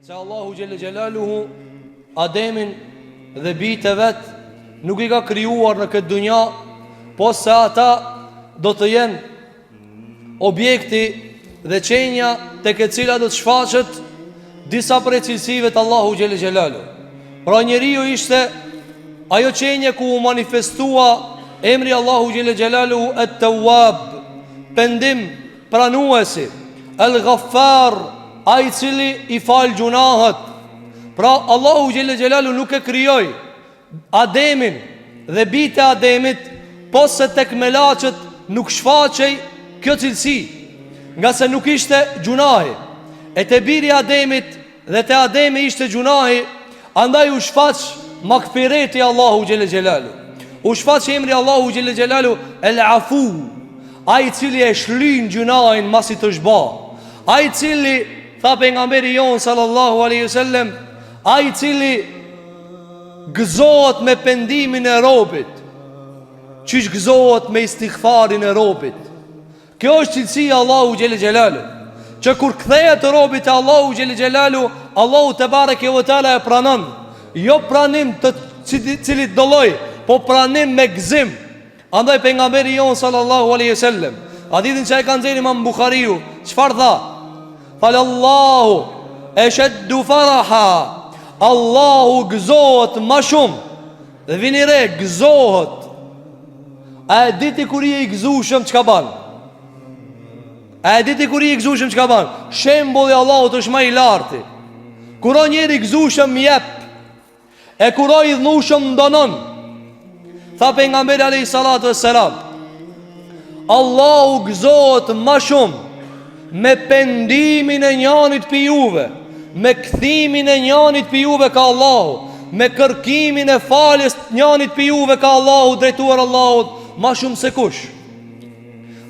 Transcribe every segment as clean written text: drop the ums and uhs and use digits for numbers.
Se Allahu Gjelle Gjelaluhu Ademin dhe bijtë e vet nuk i ka krijuar në këtë dunja, po se ata do të jenë objekti dhe qenja tek e cila do të shfaqet disa prej cilësive të Allahu Gjelle Gjelaluhu. Pra njeriu ishte ajo qenje ku u manifestua emri Allahu Gjelle Gjelaluhu At-Tawwab, pendim pranuesi, El-Ghaffar, ai cili i fal gjunahet. Pra Allahu Gjelle Gjelalu nuk e krijoi Ademin dhe bijtë e Ademit, po se tek melaçet nuk shfaqej kjo cilësi, nga se nuk ishte gjunahi. E te biri Ademit dhe te Ademi ishte gjunahi, andaj u shfaq makfireti Allahu Gjelle Gjelalu. U shfaq emri Allahu Gjelle Gjelalu El-Afu, ai cili e shlyn gjunahin masi të shba, ai cili, tha pejgamberi jon sallallahu alaihi wasallam, ai cili gëzohet me pendimin e robit, çish gëzohet me istighfarin e robit. Kjo është cilësia Allahu Gjelle Gjelalu, që kur kthehet robi te Allahu Gjelle Gjelalu, Allahu te bareke ve teala e pranon. Jo pranim të cilit do lloj, po pranim me gëzim. Andaj pejgamberi jon sallallahu alaihi wasallam, hadithin që e ka nxjerrë Imam Buhariu, çfarë tha? Fal Allahu ashaddu faraha, Allahu gëzohet ma shumë. Dhe vini re, gëzohet. A e diti kur i gëzushëm çka ban? A e diti kur i gëzushëm çka ban? Shembulli i Allahut është më i lartë. Kur njeri gëzushëm jep, e kur i dhënushëm ndonon. Tha pejgamberi alayhi salatu wassalam, Allahu gëzohet ma shumë me pendimin e njanit për juve, me kthimin e njanit për juve ka Allahu, me kërkimin e faljes njanit për juve ka Allahu, drejtuar Allahut, ma shumë se kush?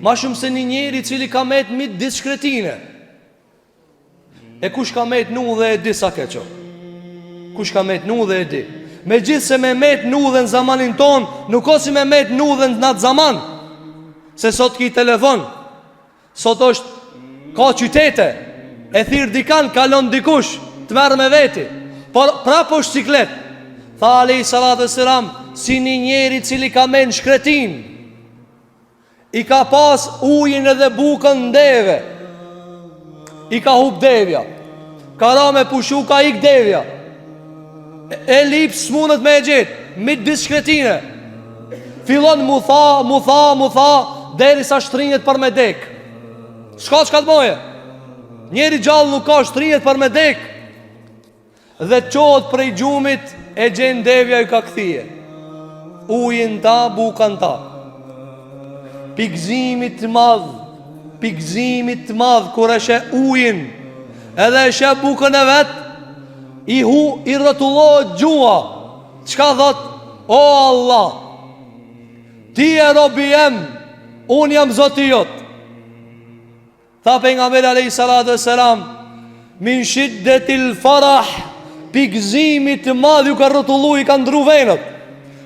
Ma shumë se një njeri cili ka met mit dis shkretine. E kush ka met nu dhe e di sa keqo? Kush ka met nu dhe e di? Me gjithë se me met nu dhe në zamanin ton, nuk o si me met nu dhe në atë zaman. Se sot ki telefon, sot është ka qytete, e thirë dikan, kalon dikush, të merë me veti, por prapo është ciklet. Tha alayhi salatu wassalam, si një njeri cili ka men shkretin, i ka pas ujin edhe bukën ndeve, i ka hup devja, ka ra me pushu, ka ik devja, e lip s'munët me e gjithë, mit dis shkretine, fillon mu tha, deri sa shtrinjet për me dek. Shka të moje? Njeri gjallë nuk ka shtrinjet për me dek, dhe qohet prej gjumit, e gjen devja i ka këthije, ujin ta, bukan ta. Pikzimit madh, kur e she ujin, edhe e she bukën e vet, i rrotullohet gjua. Çka thot? O Allah, ti e robi jem, unë jam zoti jot. Tha pejgamberi alayhi salatu wassalam, min shiddetil farah, pikzimit të madh ju ka rrotullu, i ka ndru venët.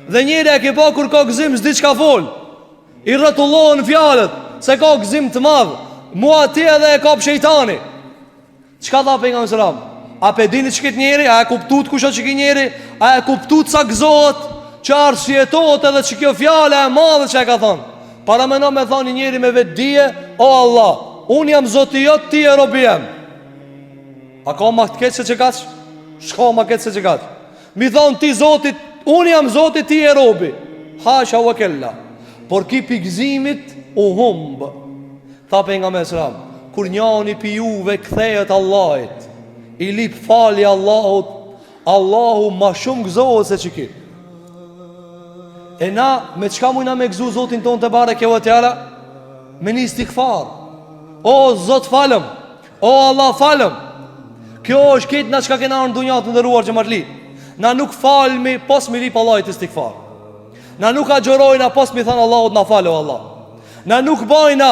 Dhe njëri e ke pa kur ka gëzim s'di çka fol, i rrotullohen fjalët, se ka gëzim të madh, mua ti edhe e kap shejtani. Çka tha pejgamberi sallallahu alaihi wasallam? A pe dini ç'ket njeri? A e kuptut kush është që njeri? A e kuptut sa gëzohet, që arsyetohet edhe që kjo fjala e madhe që e ka thonë? Para me thonë njeri me vetë dije, o Allah, unë jam zoti jot, ti e robi jem. A ka ma të keq se që kaq? Shka ma keq se që kaq? Mi thonë ti zotit, unë jam zotit, ti e robi. Hasha wa kella. Por ki pikzimit u humbë. Tha pejgamberi sallallahu alaihi wasallam, kur njani pi juve kthehet Allahit, i lip fali Allahut, Allahu ma shumë gëzohet se që ki. E na, me qka mujna me gëzu zotin ton të bareke ve teala? Me një istighfar. O zot falem, o Allah falem. Kjo është kitë na qka kena në dunjat të ndëruar që marli. Na nuk falmi pos mi lip Allahit istighfar. Na nuk agjerojna pos mi thanë Allahut na falë o Allah. Na nuk bajna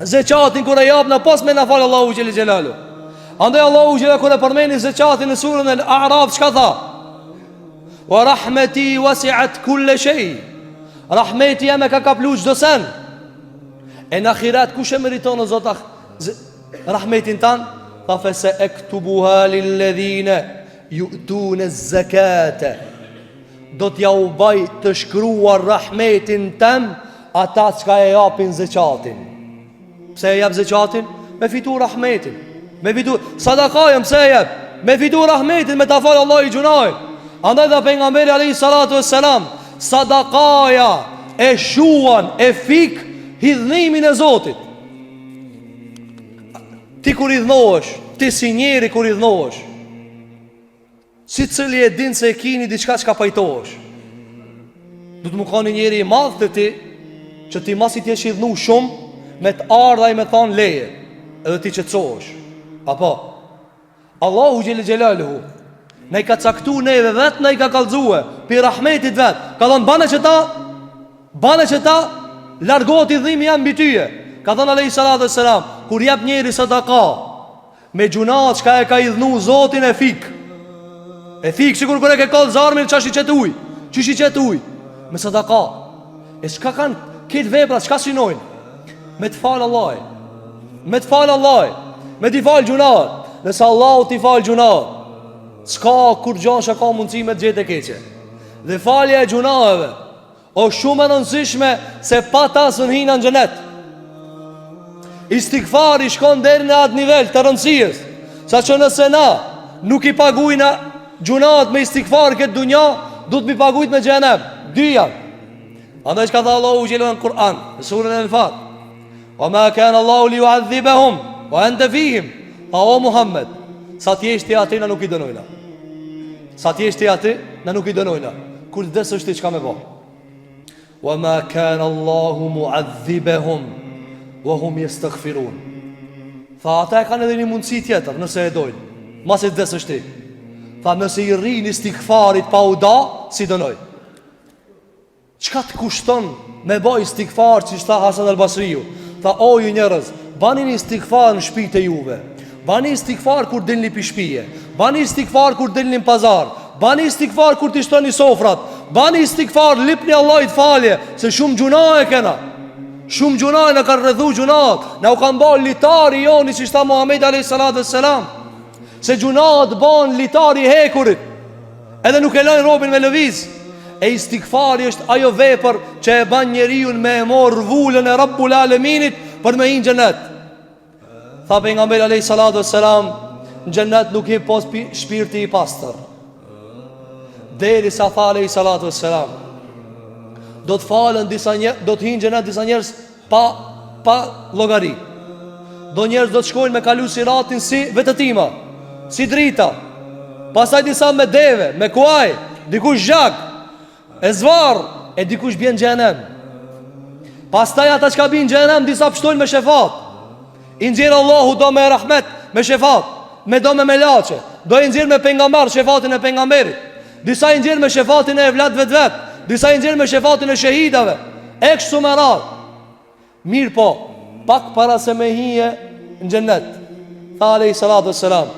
zeqatin kër e japna pos me na falë Allahu Gjelle Gjelalu. Andaj Allahu Gjelle kër e përmeni zeqatin në surën e A'raf, qka tha? Wa rahmeti wasi'at kulle shay. Rahmeti jeme ka kaplu çdo sen. E në akhirat kush e meriton o Zot rahmetin tan? Tha fese e këtubuha lilledhine yu'tune zekate, do t'ja u baj të shkruar rahmetin tem ata çka e japin zeqatin. Pse e jap zeqatin? Me fitu rahmetin, me fitu sadakaja. Pse e jap? Me fitu rahmetin, me ta falë Allah i gjunaj. Andaj dhe pejgamberi alayhi salatu wassalam, sadakaja e shuan, e fik hidhnimin e Zotit. Ti kur hidhnohesh, ti si njeri kur hidhnohesh, si cili e din se e kini diçka që ka pajtohesh, du të më ka një njeri i madh të ti, që ti masi ti e hidhnu shumë, me të ardha i me thonë leje, edhe ti qetësohesh. Apo Allahu Gjellë Gjellaluhu ne i ka caktu neve vetë, ne i ka kallëzue pi rahmetit vetë. Ka thonë bane që ta largohet i dhimi janë mbi tyje. Ka thonë alayhi salatu wassalam, kur jep njeri sadaka me gjunat çka e ka idhnu Zotin, e fik sikur kur e ke kallë zarmin çash i qetuj, çish i qetuj me sadaka. E çka kanë këtë vepra, çka synojnë? Me të falë Allah, me të falë Allah, me t'i falë gjunat. Nëse Allahu t'i falë gjunat, s'ka kur gjasha ka mundësi me të gjetë e keqe. Dhe falja e gjunave o shumë e nënësishme, se pa ta së nëhina në xhenet. Istighfari shkon deri në atë nivel të rëndësijës, sa që nëse na nuk i pagujna gjunat me istighfar këtë dunja, du të mi pagujt me xhenem. Dyja. Andaj që ka tha Allahu gjelua në Kur'an, në surën e Al-Fat, wa ma kana Allahu li yu'adhibahum wa anta fihim. Tha o Muhammed, sa t'jeshti ati na nuk i dënojna, sa t'jeshti ati na nuk i dënojna, kur të desë është ti qka me bo. Wa ma kana Allahu mu'adhibahum wa hum yastaghfirun. Tha ata e kanë edhe një mundësi tjetër, nëse e dojnë, mas e të desë është ti. Tha nëse i rrini istighfarit pa u da, si dënoj. Qka të kushton me boj istighfar, që shta Hasan al-Basriju? Tha o ju njerëz, bani një istighfar në shpite juve, bani istighfar kur dilni pi shtëpie, bani istighfar kur dilni në pazar, bani istighfar kur t'i shtoni sofrat, bani istighfar, lipni Allahit falje, se shumë gjuna e kena, shumë gjuna e në ka rrëdhu gjunat, në u kanë bërë litari joni, që shta Muhammed a.s. Se gjunat ban litari hekurit, edhe nuk e lojnë robin me lëviz. E istighfari është ajo vepër që e ban njeriun me e morë vullën e Rabbul Aleminit për me hinë xhenet. Tha pejgamberi alayhi salatu wassalam, në xhenet nuk i pos shpirti i pastër. Deri sa tha alayhi salatu wassalam, do të falen disa njerëz, do të hinë xhenet disa njerëz pa llogari. Do njerëz do të shkojnë me kalu siratin si vetëtima, si drita. Pastaj disa me deve, me kuaj, dikush zhak, e zvar, e dikush bjen xhenem. Pastaj ata që bin xhenem, disa pështojnë me shefat. I nxjerr Allahu do me rahmet, me shefat, me do me melaçe, do i nxjerr me pejgamber, shefatin e pejgamberit. Disa i nxjerr me shefatin e evlat vet, disa i nxjerr me shefatin e shahidave. E kështu me radhë. Mirë po, pak para se me hije në xhenet, tha alayhi salatu wassalam,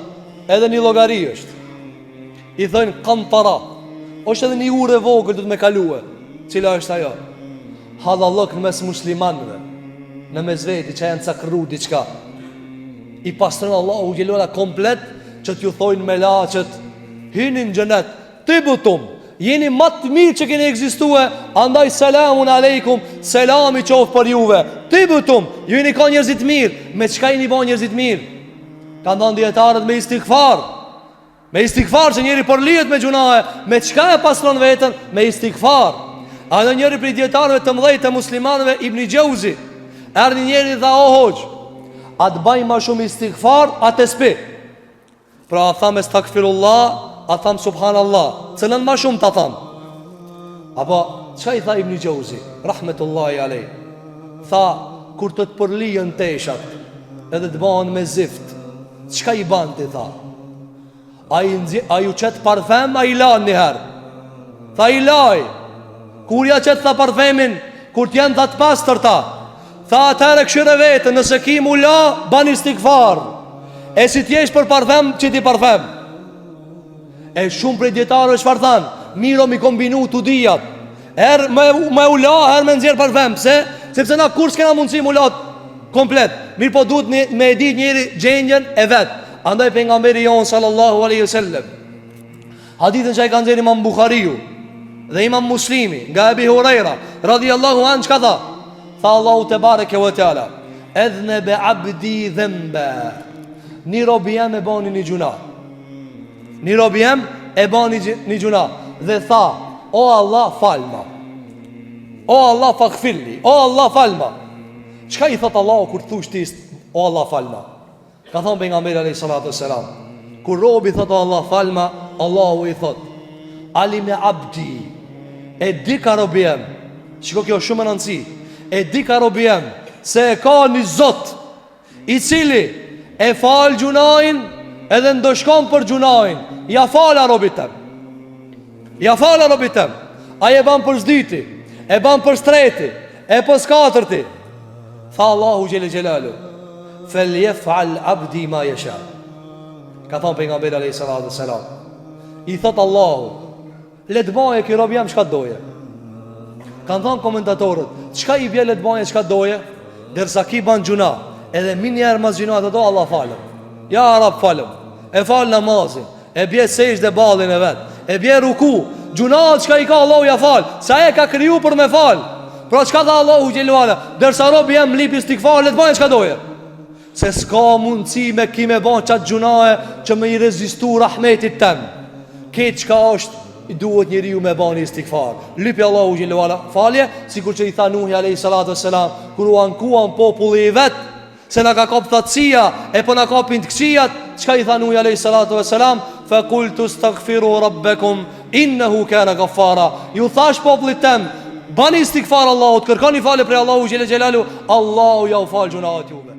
edhe një llogari është. I thënë qantara, është edhe një urë e vogël do të me kalue. Cila është ajo? Hadallok në mes muslimanëve, në mes veti që janë cakru diçka. I pastron Allahu gjelora komplet, që t'ju thojnë me laqët, hinin xhenet, tibutum, jeni më të mirë që keni ekzistue, andaj selamun aleikum, selami qoftë për juve. Tibutum, ju jeni ka njerëzit mirë. Me çka jeni bën njerëzit mirë? Kanë dhënë dietarët me istighfar. Me istighfar që njeri përlihet me gjunahe. Me çka e pastron veten? Me istighfar. A në njëri për dietarëve të mëdhej të muslimanëve, Ibn Jauzi, erdhi njëri dha o hoxh, a të baj ma shumë istighfar, a të spi? Pra a tham estakfirullah, a tham subhanallah, cënën ma shumë të tham. Apo, qka i tha Ibn Jauzi, rahmetullahi alej? Tha, kur të përlijën teshat, edhe të banë me zift, qka i banë të tha? A ju qëtë parfem, a i lanë njëherë? Tha i laj. Kur ja qëtë tha parfemin, kur t'jenë tha të pastër ta, tha atëre këshire vetë, nëse ki mu la, ban istighfar. E si t'jesh për parfem, që ti parfem. E shumë prej djetarëve çfarë thanë, miro mi kombinu të dijat, herë me u la, herë me nëzirë parfem. Pse? Sepse na kur s'kena mundësi mu la komplet. Mirë po duhet me e dit njeri gjendjen e vetë. Andaj pejgamberi jon sallallahu alaihi wasallam, hadithin që ai ka nxjerrë Imam Buhariu dhe Imam Muslimi nga Ebi Huraira radhiyallahu anhu, çka tha? Tha Allahu te bareke ve teala, "Adhnaba 'abdi dhanba." Ni robi jam e bani një gjuna. Ni robi jam e bani një gjuna. Dhe tha, o Allah falma, o Allah faghfirli, o Allah falma. Çka i thot Allahu kur thush ti o Allah falma? Ka thonë pejgamberi alayhi salatu wassalam, kur robi thot o Allah falma, Allahu i thot, alim e abdi, e di ka robi jem. Shiko, kjo shumë e rëndësi. E di ka robi jem se e ka një Zot i cili e fal gjunajin edhe ndoshkon për gjunajin. Ja fala robit tem, ja fala robit tem. Aje e ban për zdyti, e ban për streti, e për skatërti. Tha Allahu gjele gjelalu, fel jef'al abdi ma jesha. Ka thonë pejgamberi alayhi salatu wassalam, i thot Allahu, le të baje ki robi jam çka doje. Kanë thonë komentatorët, çka i bje le të baje çka doje, derisa ki ban gjuna, edhe min njerë mas gjuna të do, Allah falem. Ja Rab falem, e fal namazin, e bje sejsh dhe balin e vet, e bje ruku, gjuna çka i ka Allahu ja fal, sa e ka kriju për me fal. Pra çka tha Allahu gjelluala, derisa robi jam lip istikfar, le të baje çka doje. Se s'ka mundësi me ki me ban qatë gjunaje që me i rezistu rahmetit tem. Ketë qka është, i duhet njëri ju me ban i istikfar. Lipi Allahu gjelluala falje, si kur që i tha Nuhi alayhi salatu wassalam, kur u ankuan populli i vet, se na ka kap thatësia, e po na kapin të këqijat, qka i tha Nuhi alayhi salatu wassalam, fa kultu staghfiru rabbekum, innehu kana ghaffara. Ju thash popullit tem, bani istikfar Allahut, kërkoni falje prej Allahu xhelalu, Allahu ja u fal gjunaat juve.